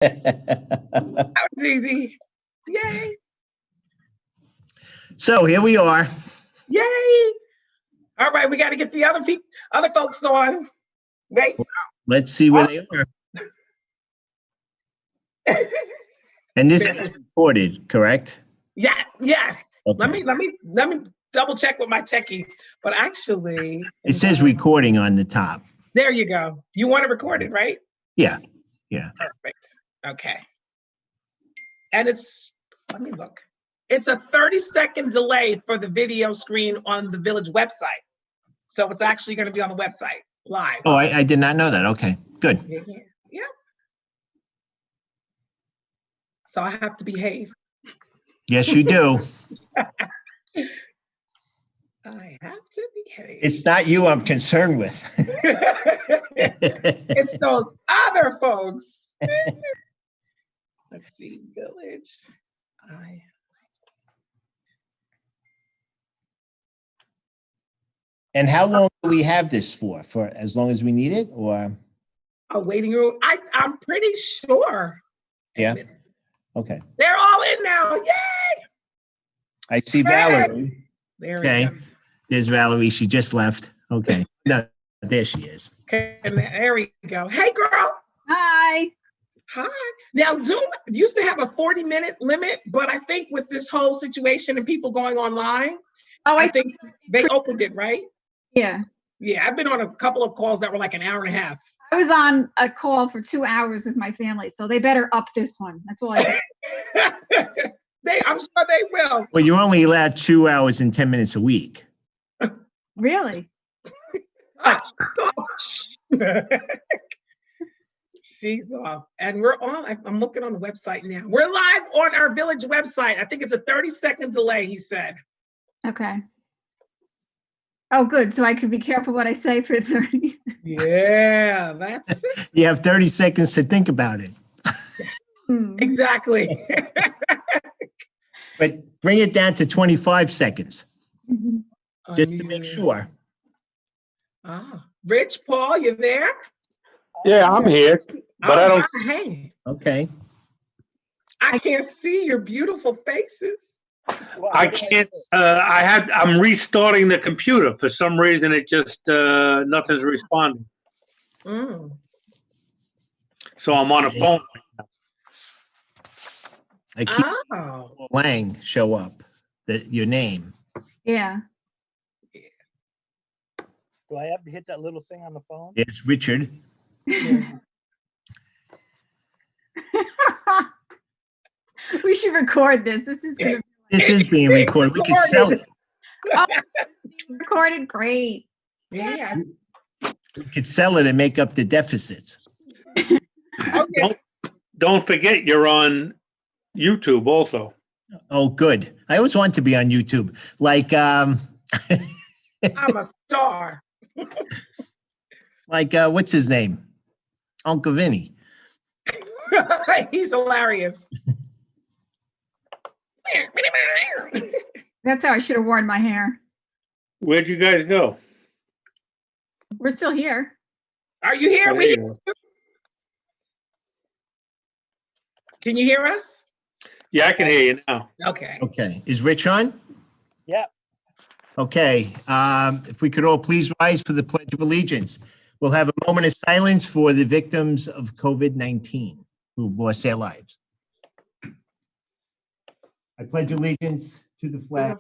That was easy. Yay. So here we are. Yay. All right, we got to get the other folks on. Wait. Let's see where they are. And this is recorded, correct? Yeah, yes. Okay. Let me double check with my techie. But actually, It says recording on the top. there you go. You want to record it, right? Yeah. Yeah. Perfect. Okay. And let me look. It's a 30-second delay for the video screen on the Village website. So it's actually going to be on the website live. Oh, I did not know that. Okay, good. Yeah. So I have to behave. Yes, you do. I have to behave. It's not you I'm concerned with. It's those other folks. Let's see, Village. And how long do we have this for? For as long as we need it, or? A waiting room. I'm pretty sure. Yeah. Okay. They're all in now. Yay! I see Valerie. There Okay. we go. There's Valerie. She just left. Okay. No, there she is. Okay, and there we go. Hey, girl. Hi. Hi. Now, Zoom used to have a 40-minute limit, but I think with this whole situation and people going online, I think they opened it, right? Yeah. Yeah, I've been on a couple of calls that were like an hour and a half. I was on a call for 2 hours with my family, so they better up this one. That's all I I'm sure they will. Well, you're only allowed 2 hours and 10 minutes a week. Really? She's off. And we're on, I'm looking on the website now. We're live on our Village website. I think it's a 30-second delay, he said. Okay. Oh, good. So I can be careful what I say for 30. Yeah, that's it. You have 30 seconds to think about it. Exactly. But bring it down to 25 seconds, Mm-hmm. just to make sure. Rich, Paul, you there? Yeah, I'm here, but I don't. Hey, Okay. I can't see your beautiful faces. I can't. I'm restarting the computer for some reason. It just nothing's responding. So I'm on a phone. I keep Oh. Lang show up, your name. Yeah. Do I have to hit that little thing on the phone? It's Richard. We should record this. This is gonna This is being recorded. We can sell it. recorded. Great. Yeah. We could sell it and make up the deficits. Okay. Don't forget you're on YouTube also. Oh, good. I always want to be on YouTube. Like, I'm a star. like what's his name? Uncle Vinny. He's hilarious. That's how I should have worn my hair. Where'd you guys go? We're still here. Are you here? Oh, there you go. Can you hear us? Yeah, I can hear you now. Okay. Okay. Is Rich on? Yeah. Okay. If we could all please rise for the Pledge of Allegiance. We'll have a moment of silence for the victims of COVID-19 who've lost their lives. I pledge allegiance to the flag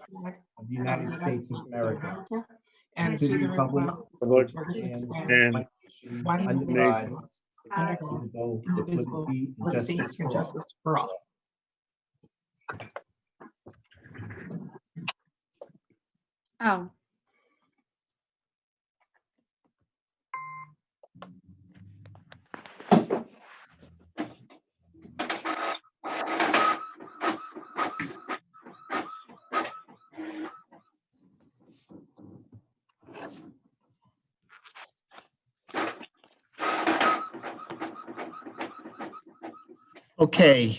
of the United States of America and to the republic for which it stands, one nation, under God, indivisible, with liberty and justice for all. Oh. Okay,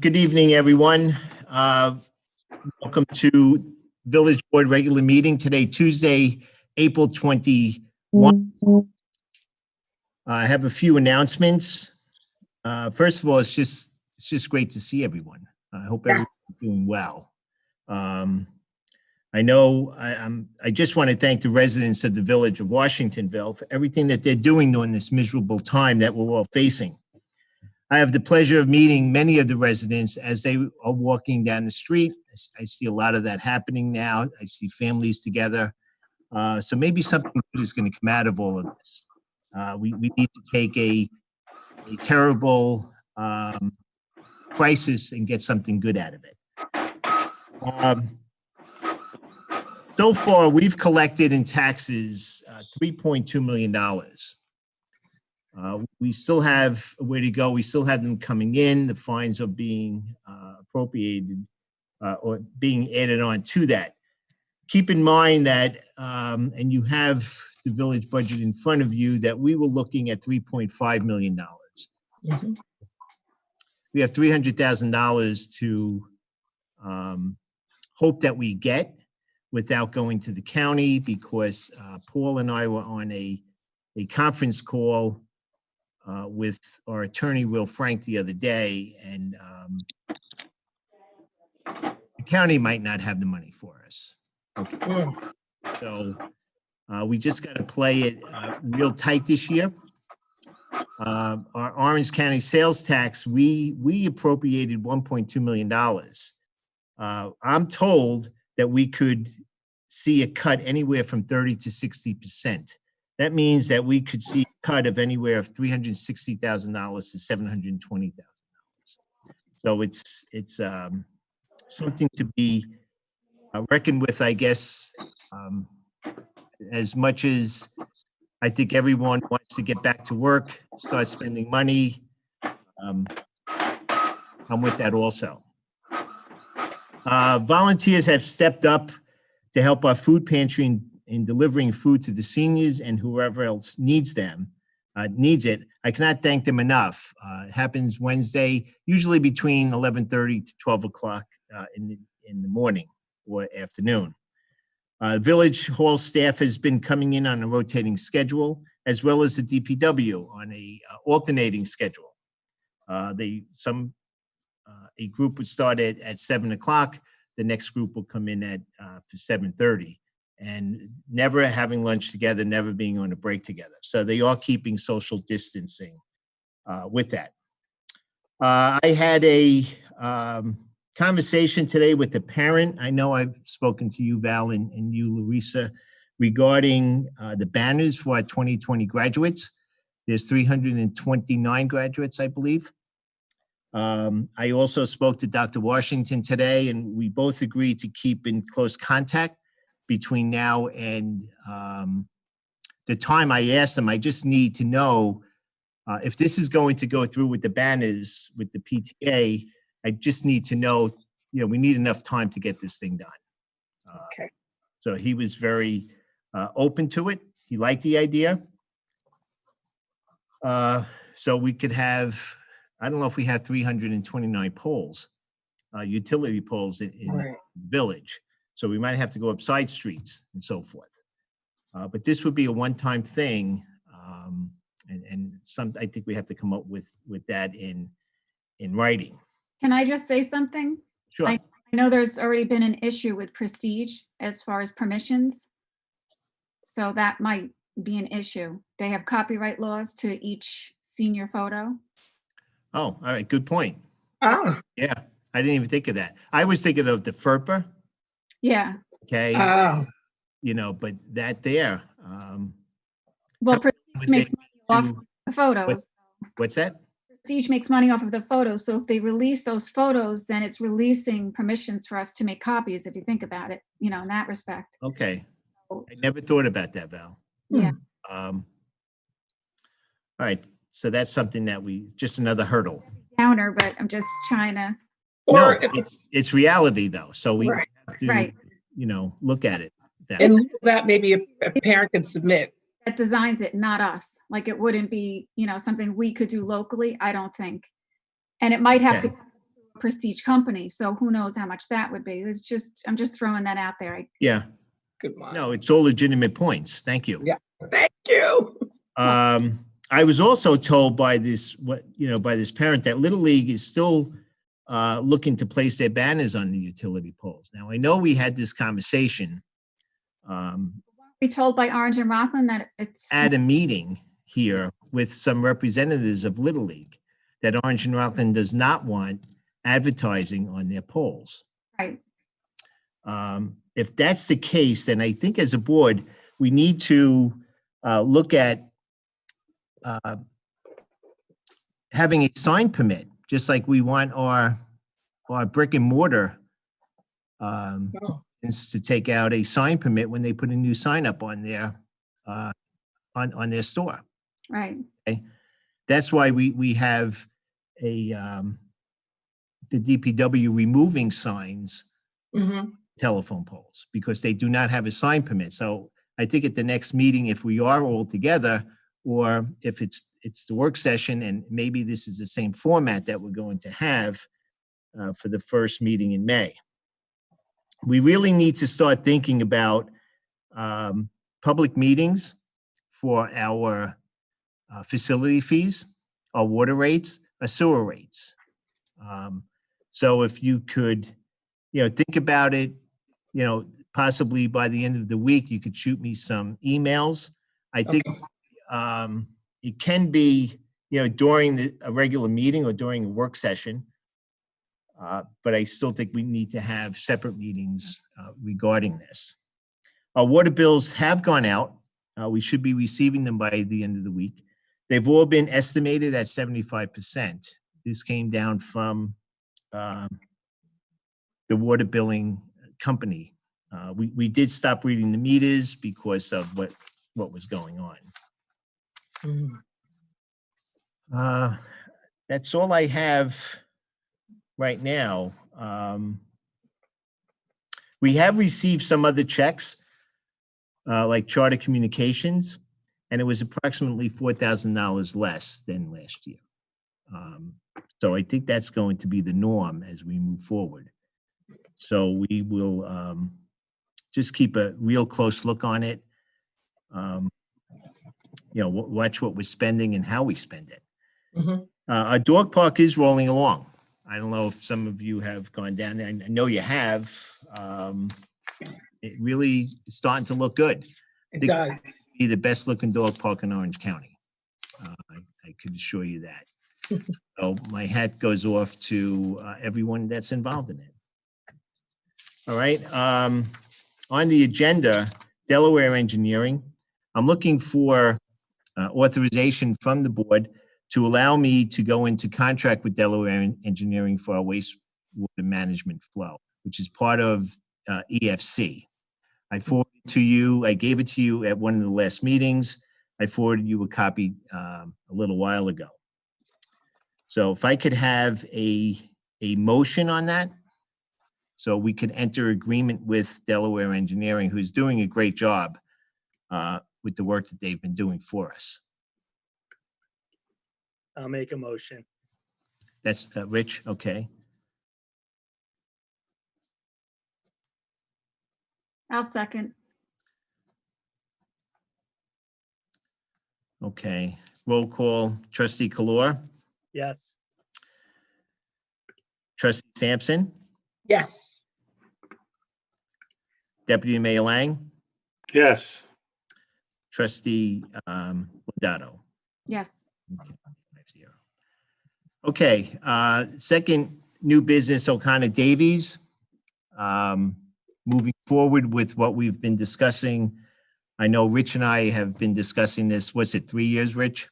good evening, everyone. Welcome to Village Board regular meeting today, Tuesday, April 21. I have a few announcements. First of all, it's just great to see everyone. I hope Yes. everyone's doing well. I know I just want to thank the residents of the village of Washingtonville for everything that they're doing during this miserable time that we're all facing. I have the pleasure of meeting many of the residents as they are walking down the street. I see a lot of that happening now. I see families together. So maybe something good is going to come out of all of this. We need to take a terrible crisis and get something good out of it. So far, we've collected in taxes $3.2 million. We still have a way to go. We still have them coming in. The fines are being appropriated or being added on to that. Keep in mind that, and you have the village budget in front of you, that we were looking at $3.5 million. Mhm. We have $300,000 to hope that we get without going to the county, because Paul and I were on a conference call with our attorney, Will Frank, the other day, and the county might not have the money for us. Okay. Mm. So we just got to play it real tight this year. Our Orange County sales tax, we appropriated $1.2 million. I'm told that we could see a cut anywhere from 30 to 60%. That means that we could see a cut of anywhere of $360,000 to $720,000. So it's something to be reckoned with, I guess. As much as I think everyone wants to get back to work, start spending money, I'm with that also. Volunteers have stepped up to help our food pantry in delivering food to the seniors and whoever else needs it. I cannot thank them enough. It happens Wednesday, usually between 11:30 to 12 o'clock in the morning or afternoon. Village Hall staff has been coming in on a rotating schedule, as well as the DPW on a alternating schedule. A group would start at 7 o'clock. The next group will come in for 7:30, and never having lunch together, never being on a break together. So they are keeping social distancing with that. I had a conversation today with the parent. I know I've spoken to you, Val, and you, Larissa, regarding the banners for our 2020 graduates. There's 329 graduates, I believe. I also spoke to Dr. Washington today, and we both agreed to keep in close contact between now and the time. I asked them, I just need to know if this is going to go through with the banners, with the PTA. I just need to know, we need enough time to get this thing done. Okay. So he was very open to it. He liked the idea. So we could have, I don't know if we have 329 poles, utility poles in Right. the village. So we might have to go up side streets and so forth. But this would be a one-time thing. And I think we have to come up with that in writing. Can I just say something? Sure. I know there's already been an issue with Prestige as far as permissions. So that might be an issue. They have copyright laws to each senior photo. Oh, all right. Good point. Oh. Yeah. I didn't even think of that. I was thinking of the FERPA. Yeah. Okay. Oh. But that there. Well, How Prestige would makes they money off do- the photos. What's that? Prestige makes money off of the photos. So if they release those photos, then it's releasing permissions for us to make copies, if you think about it, in that respect. Okay. I never thought about that, Val. Yeah. All right. So that's something that just another hurdle. Downer, but I'm just trying to. No, Or if, it's reality though. So we Right. have to, Right. look at it. in lieu of that, maybe a parent can submit. That designs it, not us. Like it wouldn't be, something we could do locally, I don't think. And it might have to Okay. go through a Prestige company. So who knows how much that would be. I'm just throwing that out there. Yeah. Good one. No, it's all legitimate points. Thank you. Yeah. Thank you. I I was also told by this, by this parent that Little League is still looking to place their banners on the utility poles. Now, I know we had this conversation We told by Orange and Rockland that it's, at a meeting here with some representatives of Little League, that Orange and Rockland does not want advertising on their poles. right. If that's the case, then I think as a board, we need to look at having a sign permit, just like we want our brick and mortar is to take out a sign permit when they put a new sign up on their on their store. Right. That's why we have a the DPW removing signs, telephone poles, because they do not have a sign permit. So I think at the next meeting, if we are all together, or if it's the work session, and maybe this is the same format that we're going to have for the first meeting in May, we really need to start thinking about public meetings for our facility fees, our water rates, our sewer rates. So if you could, think about it, possibly by the end of the week, you could shoot me some emails. I think it can be, during a regular meeting or during a work session. But I still think we need to have separate meetings regarding this. Our water bills have gone out. We should be receiving them by the end of the week. They've all been estimated at 75%. This came down from the water billing company. We did stop reading the meters because of what was going on. That's all I have right now. We have received some other checks, like Charter Communications, and it was approximately $4,000 less than last year. So I think that's going to be the norm as we move forward. So we will just keep a real close look on it. Watch what we're spending and how we spend it. Our dog park is rolling along. I don't know if some of you have gone down there. I know you have. It really is starting to look good. It does. Be the best looking dog park in Orange County. I could assure you that. So my hat goes off to everyone that's involved in it. All right. On the agenda, Delaware Engineering. I'm looking for authorization from the board to allow me to go into contract with Delaware Engineering for our wastewater management flow, which is part of EFC. I forwarded it to you. I gave it to you at one of the last meetings. I forwarded you a copy a little while ago. So if I could have a motion on that, so we could enter agreement with Delaware Engineering, who's doing a great job with the work that they've been doing for us. I'll make a motion. That's Rich, okay. I'll second. Okay, roll call, trustee Kalor, Yes. trustee Sampson, Yes. deputy mayor Lang, Yes. trustee Lodato. Yes. Okay, second new business, O'Connor Davies. Moving forward with what we've been discussing. I know Rich and I have been discussing this, what's it, 3 years, Rich?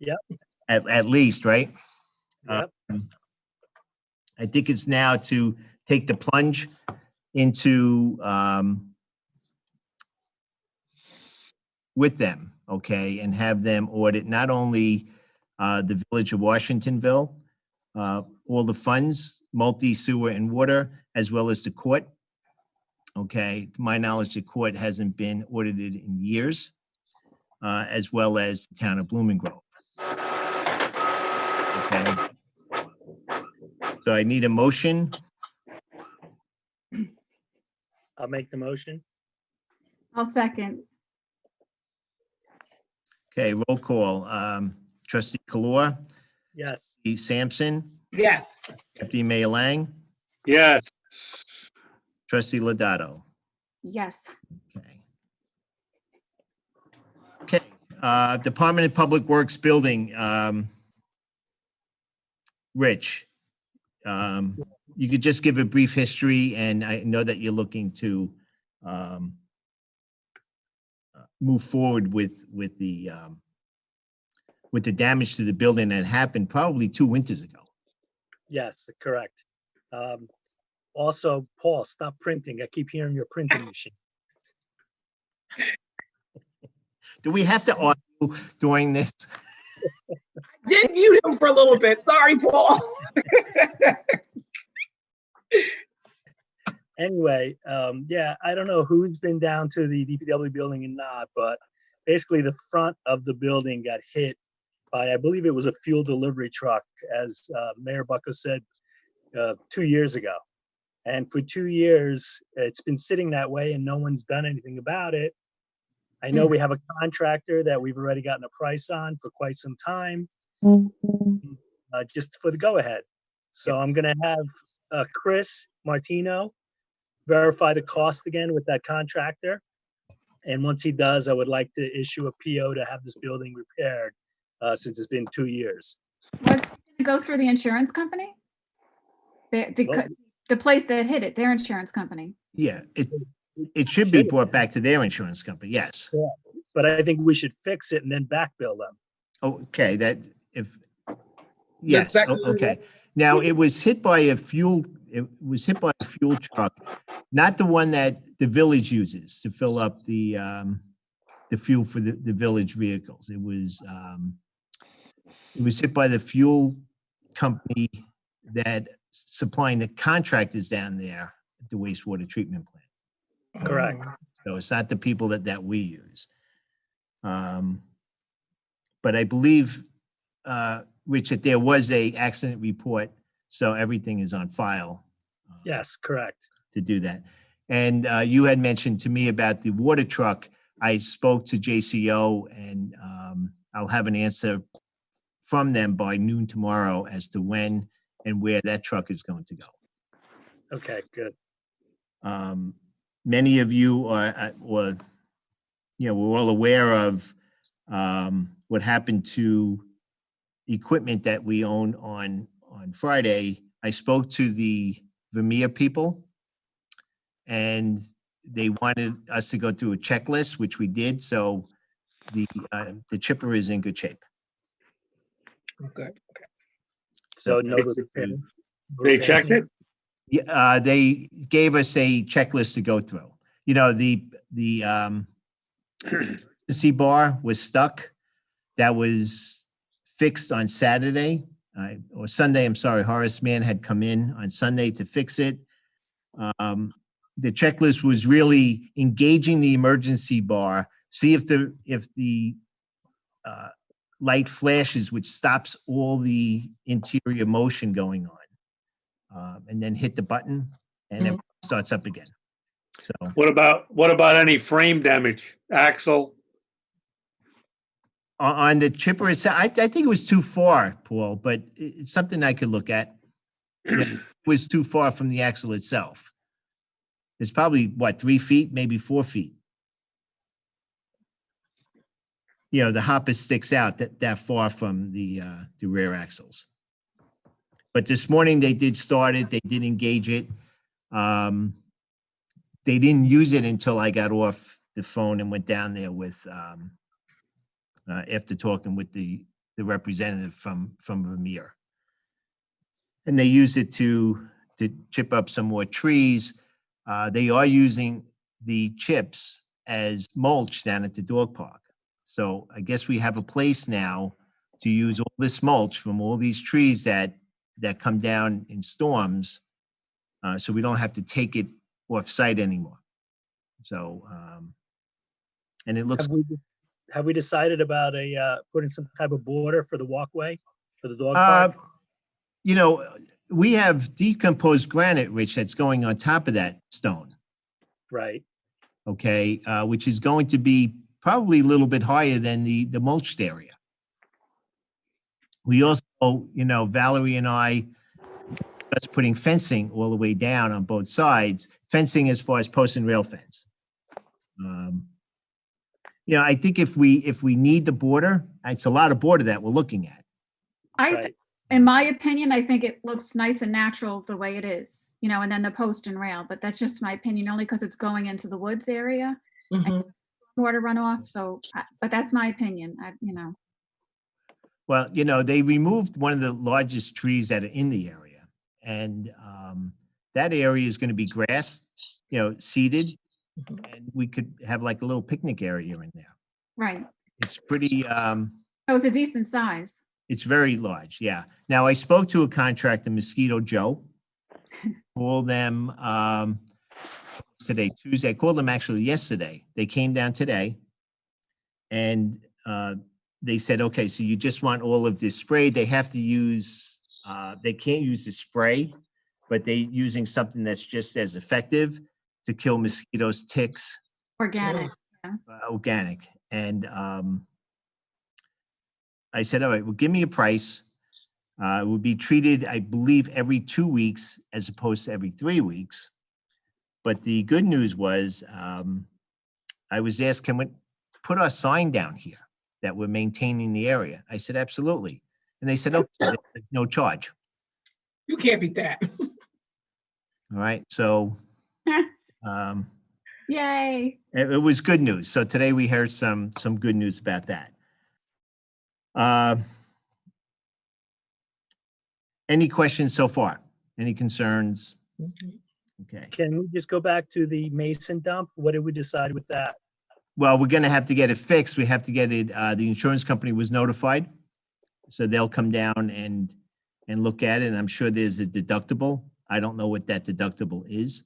Yep. At least, right? Yep. I think it's now to take the plunge into with them, okay, and have them audit not only the village of Washingtonville, all the funds, multi-sewer and water, as well as the court. Okay, to my knowledge, the court hasn't been audited in years, as well as the town of Blooming Grove. Okay. So I need a motion. I'll make the motion. I'll second. Okay, roll call. Trustee Kalora, Yes. Trustee Sampson, Yes. Deputy Mayor Lang, Yes. Trustee Lodato. Yes. Okay. Okay, Department of Public Works Building, Rich, you could just give a brief history, and I know that you're looking to move forward with the damage to the building that happened probably 2 winters ago. Yes, correct. Also, Paul, stop printing. I keep hearing your printing machine. Do we have to argue during this? Did mute him for a little bit. Sorry, Paul. Anyway, yeah, I don't know who's been down to the DPW building and not, but basically the front of the building got hit by, I believe it was a fuel delivery truck, as Mayor Bucko said 2 years ago. And for 2 years, it's been sitting that way and no one's done anything about it. I know we have a contractor that we've already gotten a price on for quite some time, just for the go-ahead. So I'm gonna have Chris Martino verify the cost again with that contractor. And once he does, I would like to issue a PO to have this building repaired, since it's been 2 years. Was it gonna go through the insurance company? The place that hit it, their insurance company. Yeah, it should be brought back to their insurance company, yes. But I think we should fix it and then back bill them. Okay, yes, that- okay. Now, it was hit by a fuel truck, not the one that the village uses to fill up the fuel for the village vehicles. It was hit by the fuel company that supplying the contractors down there at the wastewater treatment plant. Correct. So it's not the people that we use. But I believe, Rich, that there was a accident report, so everything is on file. Yes, correct. To do that. And you had mentioned to me about the water truck. I spoke to JCO, and I'll have an answer from them by noon tomorrow as to when and where that truck is going to go. Okay, good. Many of you are, we're all aware of what happened to equipment that we own on Friday. I spoke to the Vermeer people, and they wanted us to go through a checklist, which we did. So the chipper is in good shape. Okay. So no repair. They checked it? Yeah, they gave us a checklist to go through. You know, the C-bar was stuck. That was fixed on Saturday or Sunday. I'm sorry, Horace Mann had come in on Sunday to fix it. The checklist was really engaging the emergency bar, see if the light flashes, which stops all the interior motion going on, and then hit the button, and it starts up again. So What about any frame damage? Axle? on the chipper, I think it was too far, Paul, but it's something I could look at. It was too far from the axle itself. It's probably, 3 feet, maybe 4 feet. You know, the hopper sticks out that far from the rear axles. But this morning they did start it. They did engage it. They didn't use it until I got off the phone and went down there with, after talking with the representative from Vermeer. And they used it to chip up some more trees. They are using the chips as mulch down at the dog park. So I guess we have a place now to use all this mulch from all these trees that come down in storms, so we don't have to take it off site anymore. So, and it looks. Have we decided about putting some type of border for the walkway for the dog park? You know, we have decomposed granite, Rich, that's going on top of that stone. Right. Okay, which is going to be probably a little bit higher than the mulched area. We also, you know, Valerie and I, that's putting fencing all the way down on both sides, fencing as far as post and rail fence. You know, I think if we need the border, it's a lot of border that we're looking at. Right. In my opinion, I think it looks nice and natural the way it is, you know, and then the post and rail, but that's just my opinion, only because it's going into the woods area, Mhm. water runoff, so, but that's my opinion, you know. Well, you know, they removed one of the largest trees that are in the area, and that area is going to be grass, you know, seeded, and we could have like a little picnic area in there. Right. It's pretty, So it's a decent size. it's very large, yeah. Now, I spoke to a contractor, Mosquito Joe, called them today, Tuesday. I called them actually yesterday. They came down today, and they said, okay, so you just want all of this spray. They have to use, they can't use the spray, but they using something that's just as effective to kill mosquitoes, ticks, Organic. organic. And I said, all right, well, give me a price. It would be treated, I believe, every 2 weeks as opposed to every 3 weeks. But the good news was, I was asked, can we put our sign down here that we're maintaining the area? I said, absolutely. And they said, okay, no charge. You can't beat that. All right. So Yay. it was good news. So today we heard some good news about that. Any questions so far? Any concerns? Okay. Can we just go back to the Mason dump? What did we decide with that? Well, we're going to have to get it fixed. We have to get it. The insurance company was notified, so they'll come down and look at it. And I'm sure there's a deductible. I don't know what that deductible is.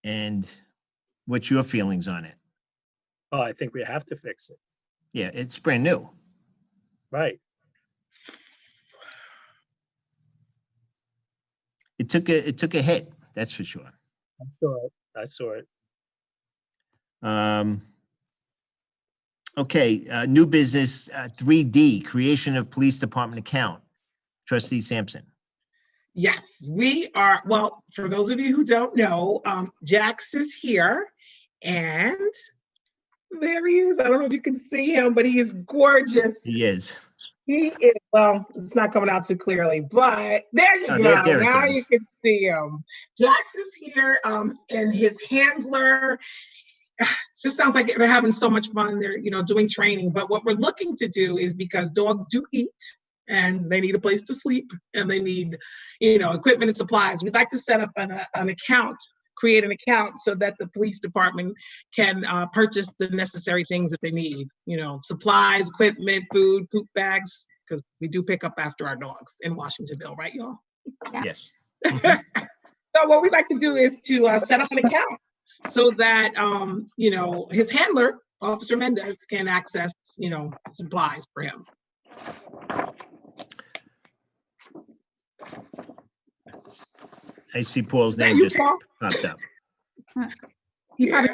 And what's your feelings on it? Oh, I think we have to fix it. Yeah, it's brand new. Right. It took a hit. That's for sure. I saw it. I saw it. Okay, new business, 3D, creation of police department account. Trustee Sampson. Yes, we are. Well, for those of you who don't know, Jax is here, and there he is. I don't know if you can see him, but he is gorgeous. He is. He is, well, it's not coming out too clearly, but there you go. There it Now goes. you can see him. Jax is here, and his handler. Just sounds like they're having so much fun. They're, you know, doing training. But what we're looking to do is, because dogs do eat and they need a place to sleep and they need, you know, equipment and supplies, we'd like to set up an account, create an account so that the police department can purchase the necessary things that they need, you know, supplies, equipment, food, poop bags, because we do pick up after our dogs in Washingtonville, right, y'all? Yes. So what we'd like to do is to set up an account so that, you know, his handler, Officer Mendez, can access, you know, supplies for him. I see Paul's Is that name you, just Paul? He popped up. probably, Yeah.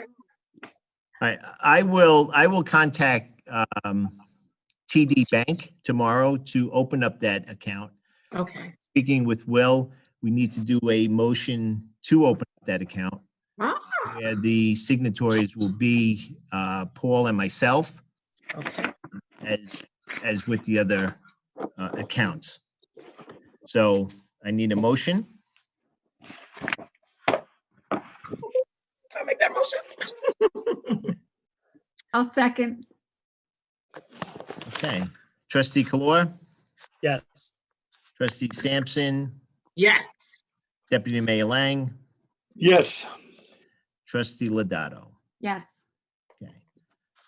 All right, I will contact TD Bank tomorrow to open up that account. Okay. Speaking with Will, we need to do a motion to open up that account. Ah, Where the signatories will be Paul and myself, okay. as with the other accounts. So I need a motion. Can I make that motion? I'll second. Okay. Trustee Kalor, Yes. Trustee Sampson, Yes. Deputy Mayor Lang, Yes. Trustee Lodato. Yes. Okay.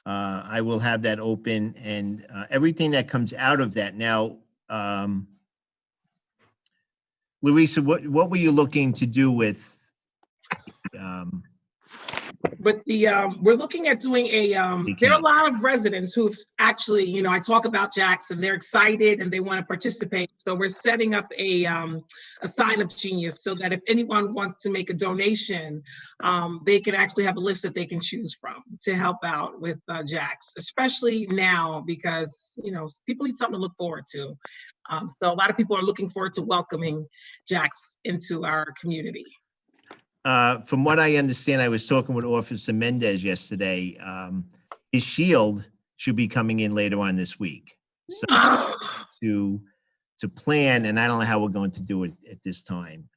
I will have that open, and everything that comes out of that. Now, Louisa, what were you looking to do with But we're looking at doing there are a lot of residents who've actually, you know, I talk about Jackson, they're excited and they want to participate. So we're setting up a sign up genius so that if anyone wants to make a donation, they can actually have a list that they can choose from to help out with Jax, especially now because, you know, people need something to look forward to. So a lot of people are looking forward to welcoming Jax into our community. From what I understand, I was talking with Officer Mendez yesterday. His shield should be coming in later on this week. So to plan, and I don't know how we're going to do it at this time.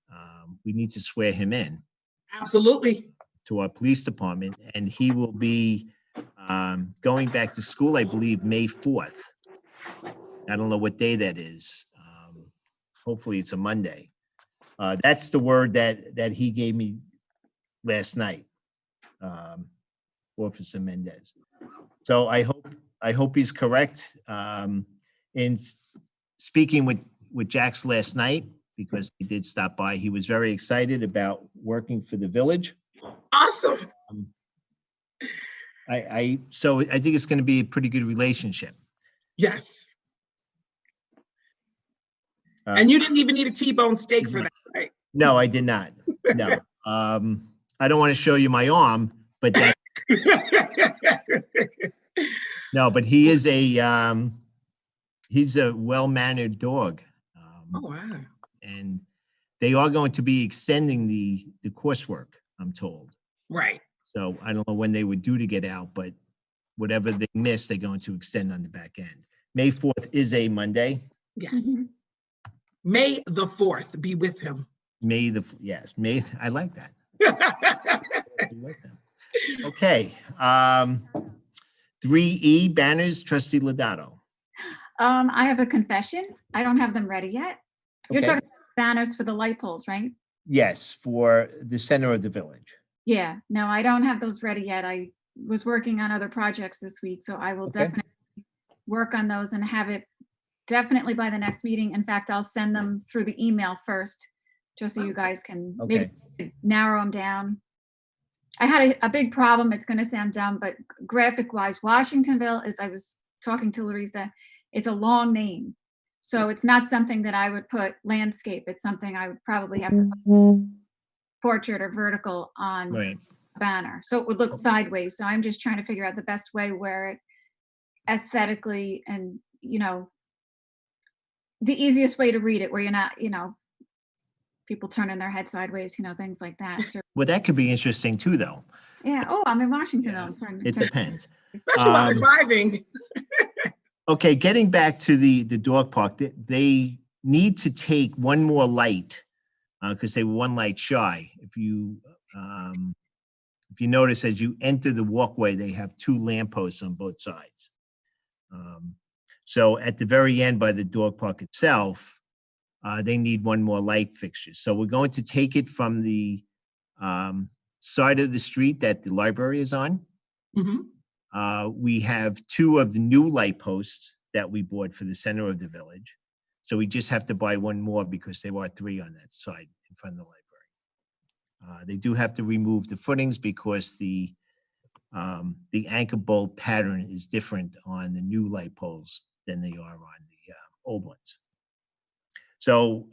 We need to swear him in. Absolutely. To our police department, and he will be going back to school, I believe, May 4th. I don't know what day that is. Hopefully it's a Monday. That's the word that he gave me last night, Officer Mendez. So I hope he's correct. In speaking with Jax last night, because he did stop by, he was very excited working for the village. Awesome. So I think it's going to be a pretty good relationship. Yes. And you didn't even need a T-bone steak for that, right? No, I did not. No. I don't want to show you my arm, but no, but he is he's a well-mannered dog. Oh, wow. And they are going to be extending the coursework, I'm told. Right. So I don't know when they would do to get out, but whatever they miss, they're going to extend on the back end. May 4th is a Monday. Yes. May the 4th be with him. Yes, May. I like that. Be with him. Okay. 3E banners, Trustee Lodato. I have a confession. I don't have them ready yet. You're Okay. talking about banners for the light poles, right? Yes, for the center of the village. Yeah, no, I don't have those ready yet. I was working on other projects this week, so I will Okay. definitely work on those and have it definitely by the next meeting. In fact, I'll send them through the email first, just so you guys can Okay. maybe narrow them down. I had a big problem. It's going to sound dumb, but graphic wise, Washingtonville, as I was talking to Larissa, it's a long name. So it's not something that I would put landscape. It's something I would probably have to put portrait or vertical on Right. a banner. So it would look sideways. So I'm just trying to figure out the best way where it aesthetically and, you know, the easiest way to read it where you're not, you know, people turning their head sideways, you know, things like that. So, Well, that could be interesting too, though. yeah. Oh, I'm in Washington. Yeah, though. It depends. Especially while they're driving. Okay, getting back to the dog park, they need to take one more light because they were one light shy. If you notice, as you enter the walkway, they have 2 lampposts on both sides. So at the very end by the dog park itself, they need one more light fixture. So we're going to take it from the side of the street that the library is on. Mhm. We have 2 of the new light posts that we bought for the center of the village. So we just have to buy 1 more because there are 3 on that side in front of the library. They do have to remove the footings because the anchor bolt pattern is different on the new light poles than they are on the old ones. So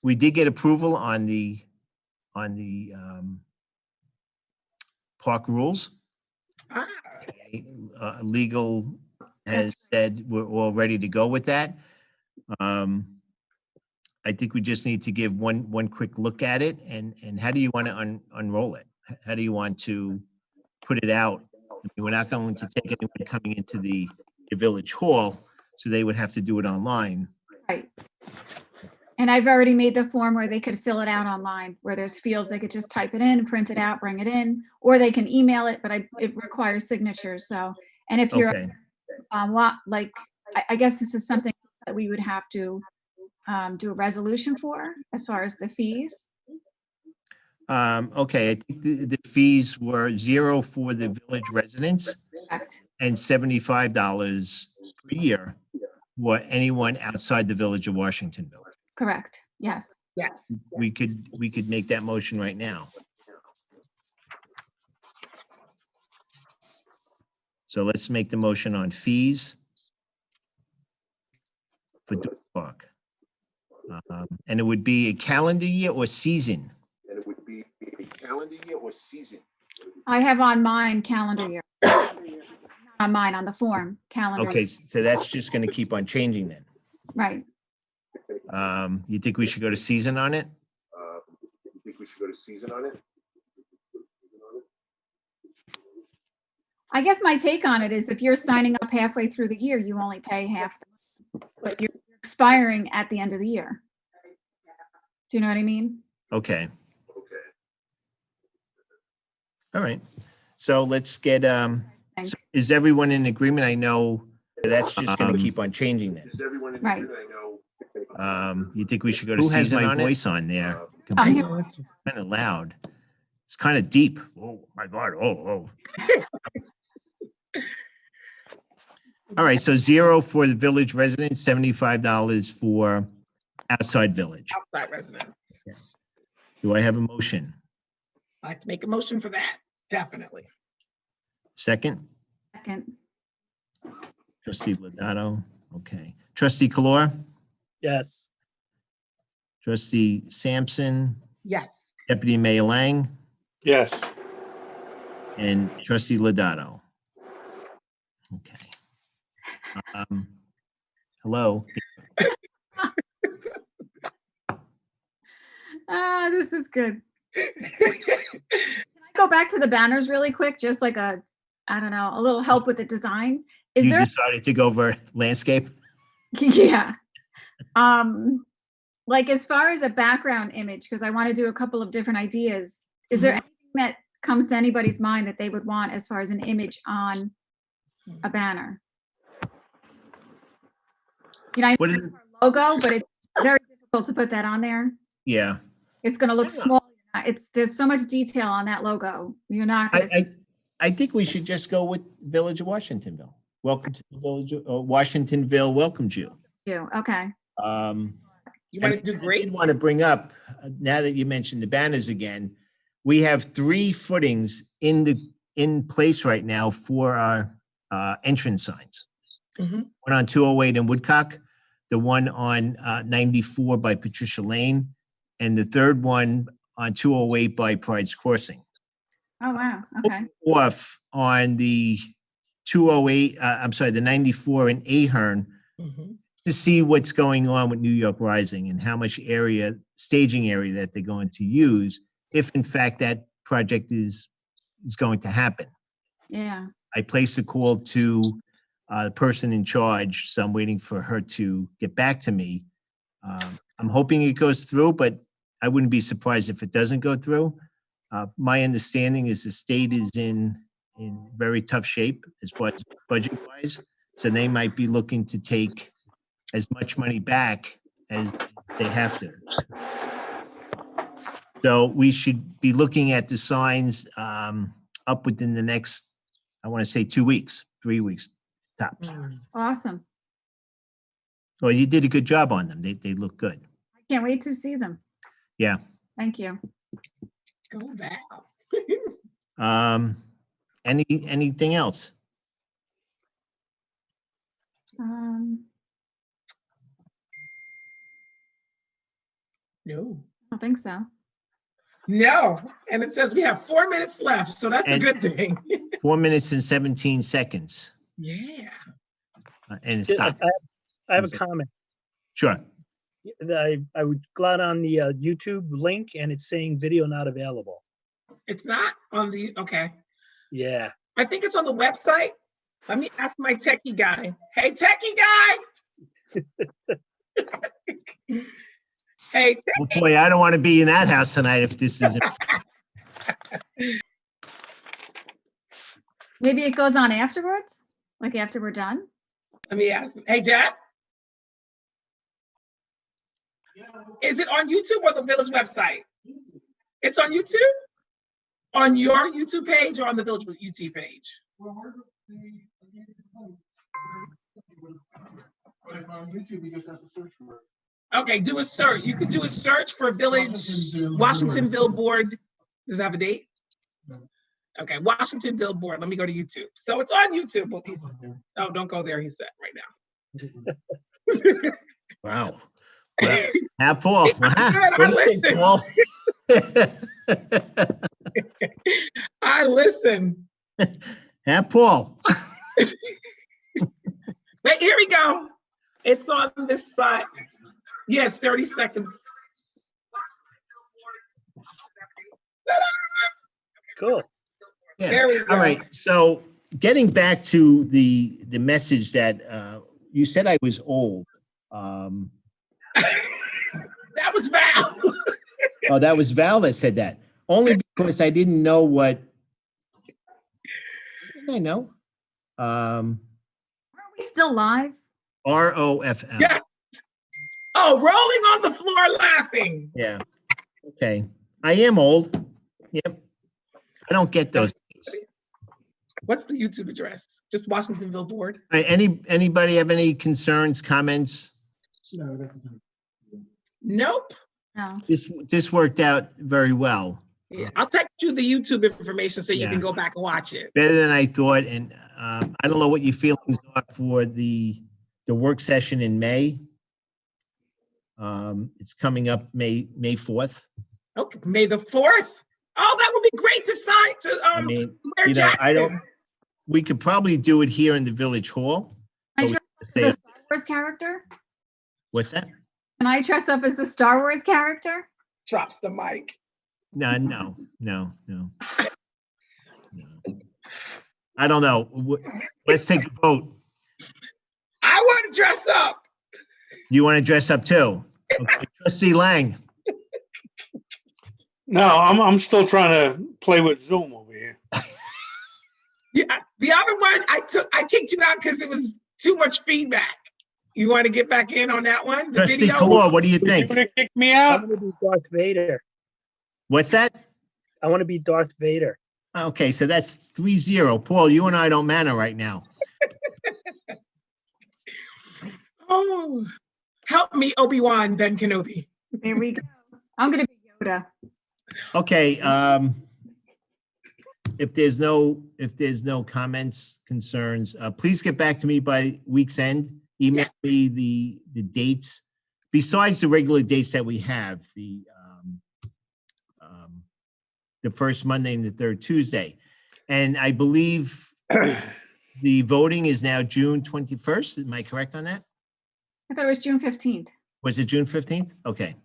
we did get approval on the park rules. Legal has said we're all ready to go with that. I think we just need to give one quick look at it. And how do you want to unroll it? How do you want to put it out? I mean, we're not going to take anyone coming into the village hall, so they would have to do it online. Right. And I've already made the form where they could fill it out online, where there's fields, they could just type it in, print it out, bring it in, or they can email it, but it requires signatures. So, and if you're Okay. I guess this is something that we would have to do a resolution for as far as the fees. Okay, I think the fees were 0 for the village residents Correct. and $75 per year for anyone outside the village of Washingtonville. Correct. Yes. Yes. We could make that motion right now. So let's make the motion on fees for Duke Park. And it would be a calendar year or season? I have on mine calendar year. Not on mine, on the form, calendar. Okay, year. so that's just gonna keep on changing then. Right. You think we should go to season on it? I guess my take on it is if you're signing up halfway through the year, you only pay half, but you're expiring at the end of the year. Do you know what I mean? Okay. All right, so let's get, Thanks. so is everyone in agreement? I know that's just gonna keep on changing then. Right. You think we should go to season on it? Who has my voice on there? I'm know it's Kind of loud. It's kind of deep. Oh, my God, oh. All right, so 0 for the village residents, $75 for outside village. outside residents. Do I have a motion? I'd like to make a motion for that, definitely. Second? Second. Trustee Lodato, okay. Trustee Calor? Yes. Trustee Sampson? Yes. Deputy Mayor Lang? Yes. And Trustee Lodato? Okay. Hello? This is good. Can I go back to the banners really quick? Just like I don't know, a little help with the design. Is You there? decided to go over landscape? Yeah. Like as far as a background image, because I want to do a couple of different ideas. Is there anything that comes to anybody's mind that they would want as far as an image on a banner? You know, I What know is it's our logo, but it's very difficult to put that on there. Yeah. It's going to look small. There's so much detail on that logo. You're not going to see. I think we should just go with Village of Washingtonville. Welcome to the Village of Washingtonville welcomes you. You. Okay. You want to do I great? did want to bring up, now that you mentioned the banners again, we have 3 footings in place right now for our entrance signs. Mhm. One on 208 in Woodcock, the one on 94 by Patricia Lane, and the third one on 208 by Pride's Crossing. Oh, wow. Okay. Off on the 208, the 94 in Ahern, Mhm. to see what's going on with New York Rising and how much staging area that they're going to use, if in fact that project is going to happen. Yeah. I placed a call to the person in charge, so I'm waiting for her to get back to me. I'm hoping it goes through, but I wouldn't be surprised if it doesn't go through. My understanding is the state is in very tough shape as far as budget-wise, so they might be looking to take as much money back as they have to. So we should be looking at the signs up within the next, I want to say 2 weeks, 3 weeks tops. Awesome. Well, you did a good job on them. They look good. I can't wait to see them. Yeah. Thank you. Go now. Anything else? No. I don't think so. No. And it says we have 4 minutes left, so that's a And- good thing. 4 minutes and 17 seconds. Yeah. And it I stopped. I have a comment. Sure. I would glad on the YouTube link and it's saying video not available. It's not on the, okay. Yeah. I think it's on the website. Let me ask my techie guy. Hey, techie guy. Hey, Well, boy, I don't want to be in that house tonight if this isn't. Maybe it goes on afterwards, like after we're done. let me ask. Hey, Jack. Is it on YouTube or the village website? It's on YouTube? On your YouTube page or on the village YouTube page? Okay, do a search. You could do a search for Village Washingtonville Board. Does it have a date? Okay, Washingtonville board. Let me go to YouTube. So it's on YouTube. Well, oh, don't go there. He said right now. Wow. Well, Paul. I What do you think, Paul? I listen. Paul. Wait, here we go. It's on this side. Yes, 30 seconds. Cool. Yeah. There we go. All right. So getting back to the message that you said I was old. That was Val. Oh, that was Val that said that. Only because I didn't know what. Didn't I know? Are we still live? ROFL. Yeah. Oh, rolling on the floor laughing. Yeah. Okay. I am old. Yep. I don't get those things. What's the YouTube address? Just Washingtonville board. All right, anybody have any concerns, comments? Nope. No. This worked out very well. Yeah, I'll text you the YouTube information so you Yeah. can go back and watch it. Better than I thought. And I don't know what your feelings are for the work session in May. It's coming up May 4th. Okay, May the 4th. Oh, that would be great to sign to I mean, wear jackets. We could probably do it here in the Village Hall. Can I but we dress say- as a Star Wars character? What's that? Can I dress up as the Star Wars character? Drops the mic. No. I don't know. Let's take a vote. I want to dress up. You want to dress up too? Okay. Trustee Lang. No, I'm still trying to play with Zoom over here. Yeah, the other one I kicked you out because it was too much feedback. You want to get back in on that one? The Trustee video? Kalor, what do you You think? gonna kick me I out? want to be Darth Vader. What's that? I want to be Darth Vader. Okay, so that's 3-0. Paul, you and I don't matter right now. Oh, help me, Obi-Wan, Ben Kenobi. There we go. I'm gonna be Yoda. Okay, if there's no comments, concerns, please get back to me by week's end. Email Yes. me the dates, besides the regular dates that we have, the first Monday and the third Tuesday. And I believe the voting is now June 21st. Am I correct on that? I thought it was June 15th. Was it June 15th? Okay.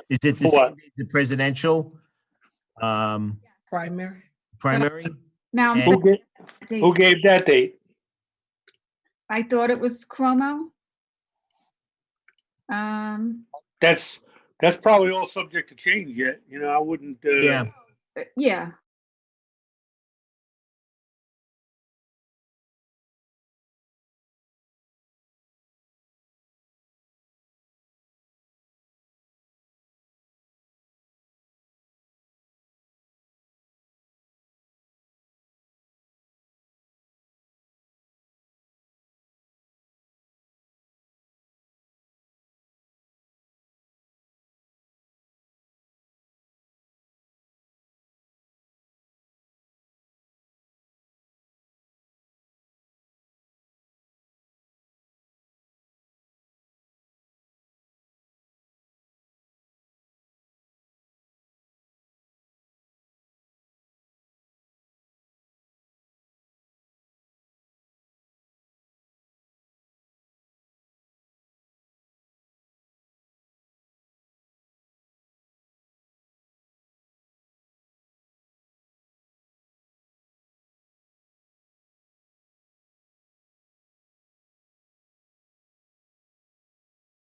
Is it For what? the presidential Primary. primary? Now I'm And- saying Who the date. who gave that date? I thought it was Chromo. That's probably all subject to change yet. You know, I wouldn't. Yeah. Yeah.